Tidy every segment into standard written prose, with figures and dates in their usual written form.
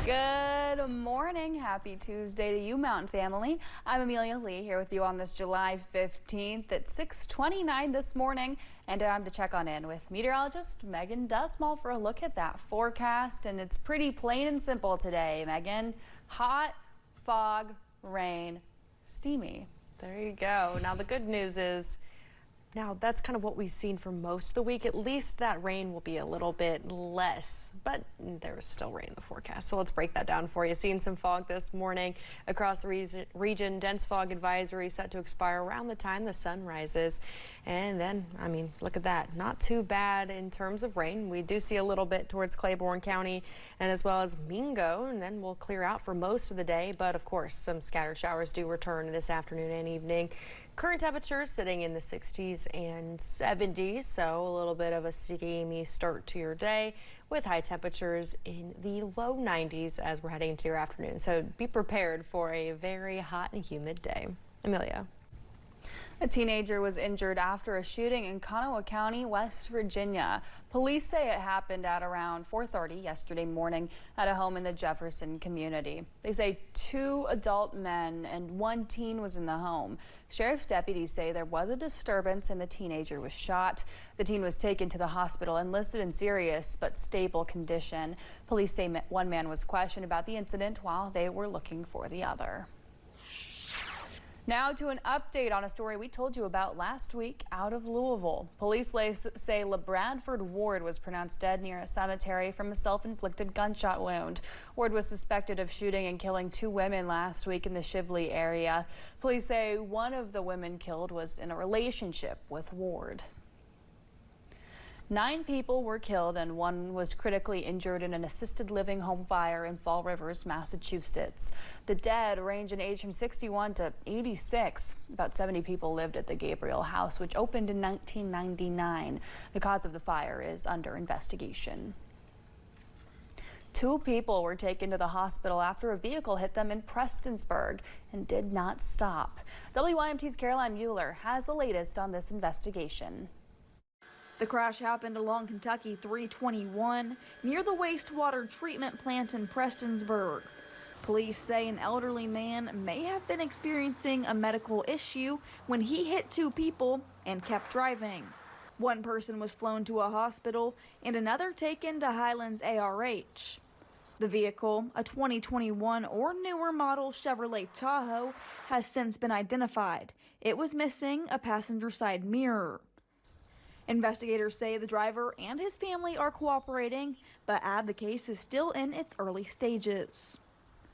Good morning. Happy Tuesday to you, Mountain family. I'm Amelia Lee here with you on this July 15th at 6:29 this morning. And time to check on in with meteorologist Megan Dustmal for a look at that forecast. And it's pretty plain and simple today, Megan. Hot, fog, rain, steamy. There you go. Now the good news is now that's kind of what we've seen for most of the week. At least that rain will be a little bit less, but there is still rain in the forecast. So let's break that down for you. Seeing some fog this morning across the region. Dense fog advisory set to expire around the time the sun rises. And then, I mean, look at that. Not too bad in terms of rain. We do see a little bit towards Claiborne County and as well as Mingo, and then we'll clear out for most of the day. But of course, some scattered showers do return this afternoon and evening. Current temperatures sitting in the 60s and 70s, so a little bit of a steamy start to your day with high temperatures in the low 90s as we're heading into your afternoon. So be prepared for a very hot and humid day. Amelia. A teenager was injured after a shooting in Knox County, West Virginia. Police say it happened at around 4:30 yesterday morning at a home in the Jefferson community. They say 2 adult men and 1 teen was in the home. Sheriff's deputies say there was a disturbance and the teenager was shot. The teen was taken to the hospital and listed in serious but stable condition. Police say 1 man was questioned about the incident while they were looking for the other. Now to an update on a story we told you about last week out of Louisville. Police say LeBradford Ward was pronounced dead near a cemetery from a self-inflicted gunshot wound. Ward was suspected of shooting and killing 2 women last week in the Shively area. Police say one of the women killed was in a relationship with Ward. 9 people were killed and 1 was critically injured in an assisted living home fire in Fall Rivers, Massachusetts. The dead range in age from 61 to 86. About 70 people lived at the Gabriel house, which opened in 1999. The cause of the fire is under investigation. 2 people were taken to the hospital after a vehicle hit them in Prestonburg and did not stop. WYMT's Caroline Mueller has the latest on this investigation. The crash happened along Kentucky 321 near the wastewater treatment plant in Prestonburg. Police say an elderly man may have been experiencing a medical issue when he hit 2 people and kept driving. 1 person was flown to a hospital and another taken to Highlands ARH. The vehicle, a 2021 or newer model Chevrolet Tahoe, has since been identified. It was missing a passenger side mirror. Investigators say the driver and his family are cooperating, but add the case is still in its early stages.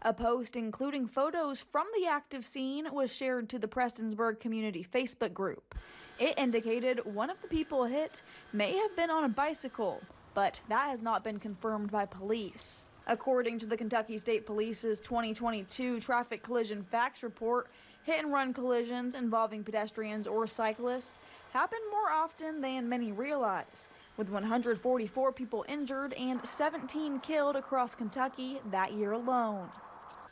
A post including photos from the active scene was shared to the Prestonburg community Facebook group. It indicated one of the people hit may have been on a bicycle, but that has not been confirmed by police. According to the Kentucky State Police's 2022 Traffic Collision Facts Report, hit-and-run collisions involving pedestrians or cyclists happen more often than many realize, with 144 people injured and 17 killed across Kentucky that year alone.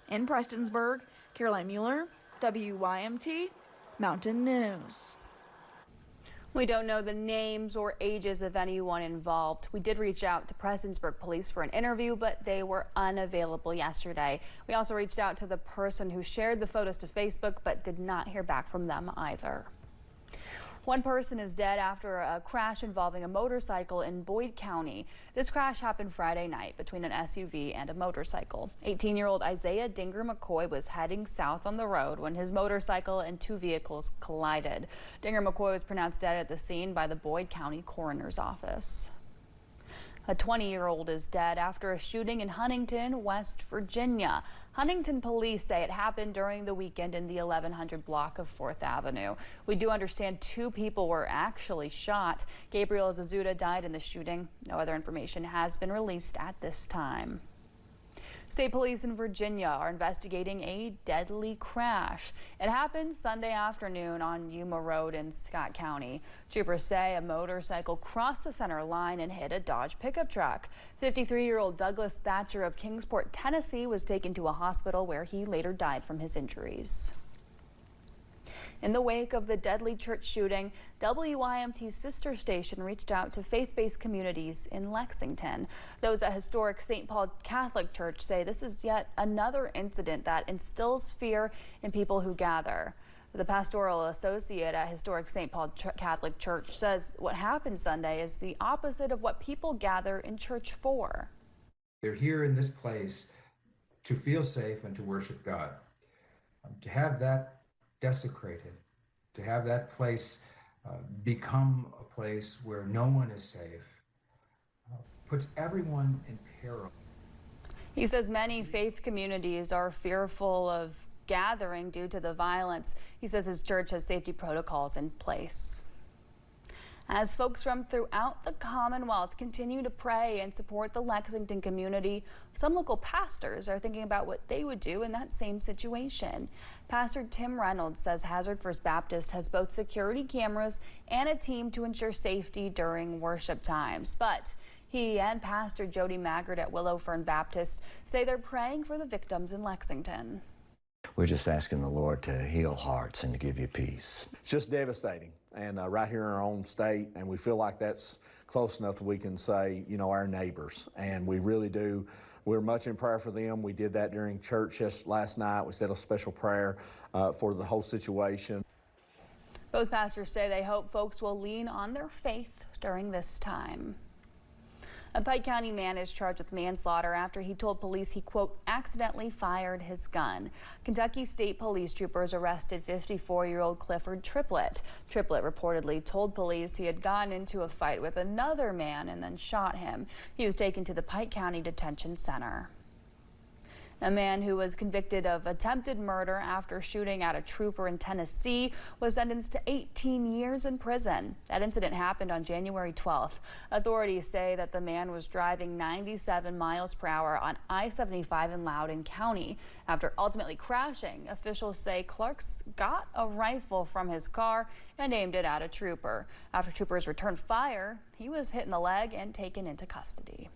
In Prestonburg, Caroline Mueller, WYMT Mountain News. We don't know the names or ages of anyone involved. We did reach out to Prestonburg police for an interview, but they were unavailable yesterday. We also reached out to the person who shared the photos to Facebook, but did not hear back from them either. 1 person is dead after a crash involving a motorcycle in Pike County. This crash happened Friday night between an SUV and a motorcycle. 18-year-old Isaiah Dinger McCoy was heading south on the road when his motorcycle and 2 vehicles collided. Dinger McCoy was pronounced dead at the scene by the Pike County Coroner's Office. A 20-year-old is dead after a shooting in Huntington, West Virginia. Huntington police say it happened during the weekend in the 1100 block of 4th Avenue. We do understand 2 people were actually shot. Gabriel Zazuda died in the shooting. No other information has been released at this time. State police in Virginia are investigating a deadly crash. It happened Sunday afternoon on Yuma Road in Scott County. Troopers say a motorcycle crossed the center line and hit a Dodge pickup truck. 53-year-old Douglas Thatcher of Kingsport, Tennessee was taken to a hospital where he later died from his injuries. In the wake of the deadly church shooting, WYMT's sister station reached out to faith-based communities in Lexington. Those at historic St. Paul Catholic Church say this is yet another incident that instills fear in people who gather. The pastoral associate at historic St. Paul Catholic Church says what happened Sunday is the opposite of what people gather in church for. They're here in this place to feel safe and to worship God. To have that desecrated, to have that place become a place where no one is safe, puts everyone in peril. He says many faith communities are fearful of gathering due to the violence. He says his church has safety protocols in place. As folks from throughout the Commonwealth continue to pray and support the Lexington community, some local pastors are thinking about what they would do in that same situation. Pastor Tim Reynolds says Hazard First Baptist has both security cameras and a team to ensure safety during worship times. But he and Pastor Jody Maggard at Willow Fern Baptist say they're praying for the victims in Lexington. We're just asking the Lord to heal hearts and to give you peace. It's just devastating, and right here in our own state, and we feel like that's close enough that we can say, you know, our neighbors, and we really do. We're much in prayer for them. We did that during church just last night. We said a special prayer for the whole situation. Both pastors say they hope folks will lean on their faith during this time. A Pike County man is charged with manslaughter after he told police he, quote, accidentally fired his gun. Kentucky State Police troopers arrested 54-year-old Clifford Triplett. Triplett reportedly told police he had gotten into a fight with another man and then shot him. He was taken to the Pike County Detention Center. A man who was convicted of attempted murder after shooting at a trooper in Tennessee was sentenced to 18 years in prison. That incident happened on January 12th. Authorities say that the man was driving 97 miles per hour on I-75 in Loudoun County. After ultimately crashing, officials say Clark's got a rifle from his car and aimed it at a trooper. After troopers returned fire, he was hit in the leg and taken into custody.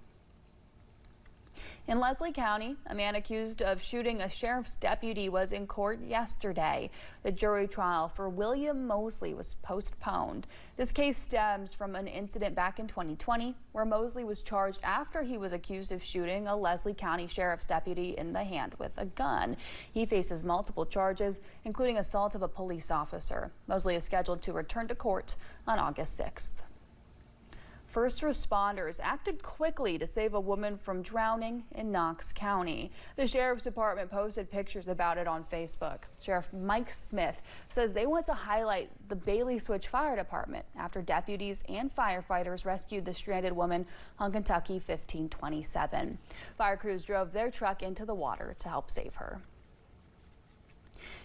In Leslie County, a man accused of shooting a sheriff's deputy was in court yesterday. The jury trial for William Mosley was postponed. This case stems from an incident back in 2020 where Mosley was charged after he was accused of shooting a Leslie County sheriff's deputy in the hand with a gun. He faces multiple charges, including assault of a police officer. Mosley is scheduled to return to court on August 6th. First responders acted quickly to save a woman from drowning in Knox County. The Sheriff's Department posted pictures about it on Facebook. Sheriff Mike Smith says they want to highlight the Bailey Switch Fire Department after deputies and firefighters rescued the stranded woman on Kentucky 1527. Fire crews drove their truck into the water to help save her.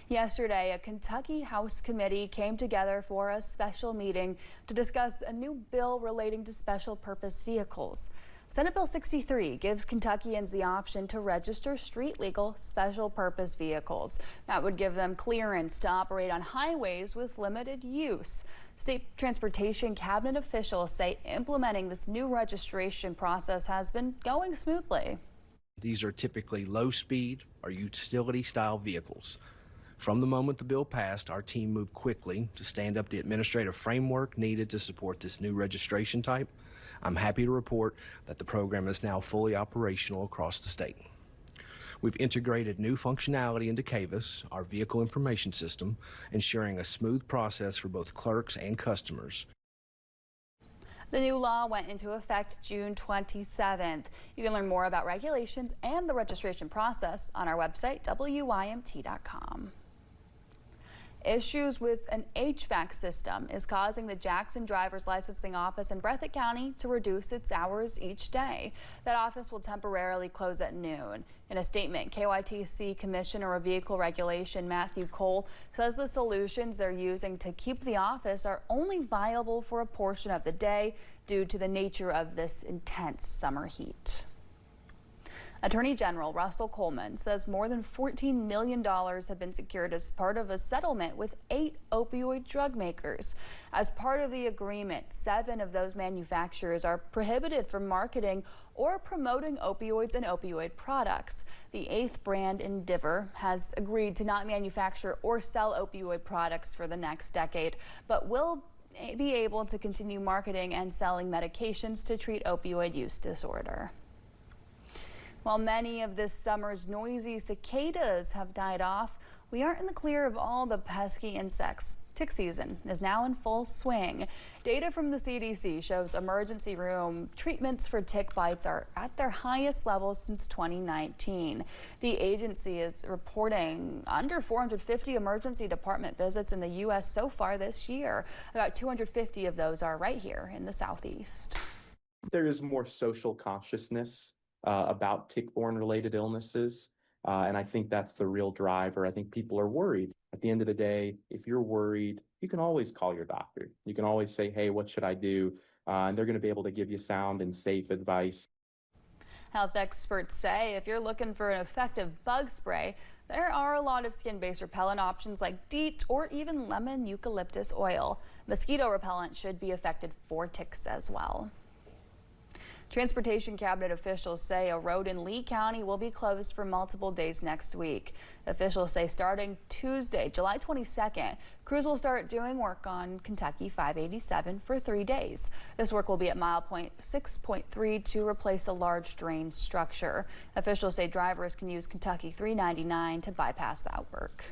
Yesterday, a Kentucky House committee came together for a special meeting to discuss a new bill relating to special purpose vehicles. Senate Bill 63 gives Kentuckians the option to register street-legal special purpose vehicles. That would give them clearance to operate on highways with limited use. State Transportation Cabinet officials say implementing this new registration process has been going smoothly. These are typically low-speed or utility-style vehicles. From the moment the bill passed, our team moved quickly to stand up the administrative framework needed to support this new registration type. I'm happy to report that the program is now fully operational across the state. We've integrated new functionality into CAVIS, our vehicle information system, ensuring a smooth process for both clerks and customers. The new law went into effect June 27th. You can learn more about regulations and the registration process on our website, WYMT.com. Issues with an HVAC system is causing the Jackson Driver's Licensing Office in Breathitt County to reduce its hours each day. That office will temporarily close at noon. In a statement, KYTC Commissioner of Vehicle Regulation Matthew Cole says the solutions they're using to keep the office are only viable for a portion of the day due to the nature of this intense summer heat. Attorney General Russell Coleman says more than $14 million have been secured as part of a settlement with 8 opioid drug makers. As part of the agreement, 7 of those manufacturers are prohibited from marketing or promoting opioids and opioid products. The 8th brand, Endeavor, has agreed to not manufacture or sell opioid products for the next decade, but will be able to continue marketing and selling medications to treat opioid use disorder. While many of this summer's noisy cicadas have died off, we aren't in the clear of all the pesky insects. Tick season is now in full swing. Data from the CDC shows emergency room treatments for tick bites are at their highest levels since 2019. The agency is reporting under 450 emergency department visits in the U.S. so far this year. About 250 of those are right here in the Southeast. There is more social consciousness about tick-borne related illnesses. And I think that's the real driver. I think people are worried. At the end of the day, if you're worried, you can always call your doctor. You can always say, hey, what should I do? And they're going to be able to give you sound and safe advice. Health experts say if you're looking for an effective bug spray, there are a lot of skin-based repellent options like DEET or even lemon eucalyptus oil. Mosquito repellent should be effective for ticks as well. Transportation cabinet officials say a road in Lee County will be closed for multiple days next week. Officials say starting Tuesday, July 22nd, crews will start doing work on Kentucky 587 for 3 days. This work will be at milepoint 6.3 to replace a large drain structure. Officials say drivers can use Kentucky 399 to bypass that work.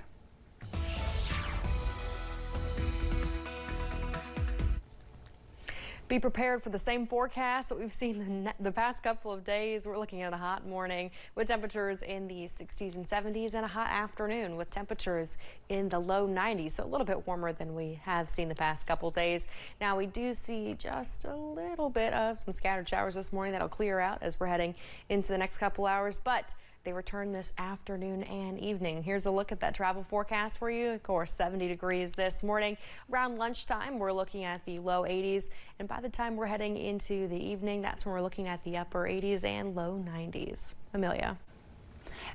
Be prepared for the same forecast that we've seen the past couple of days. We're looking at a hot morning with temperatures in the 60s and 70s and a hot afternoon with temperatures in the low 90s. So a little bit warmer than we have seen the past couple of days. Now we do see just a little bit of some scattered showers this morning that'll clear out as we're heading into the next couple hours, but they return this afternoon and evening. Here's a look at that travel forecast for you. Of course, 70 degrees this morning. Around lunchtime, we're looking at the low 80s. And by the time we're heading into the evening, that's when we're looking at the upper 80s and low 90s. Amelia.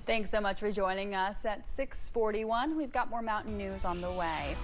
Thanks so much for joining us at 6:41. We've got more mountain news on the way.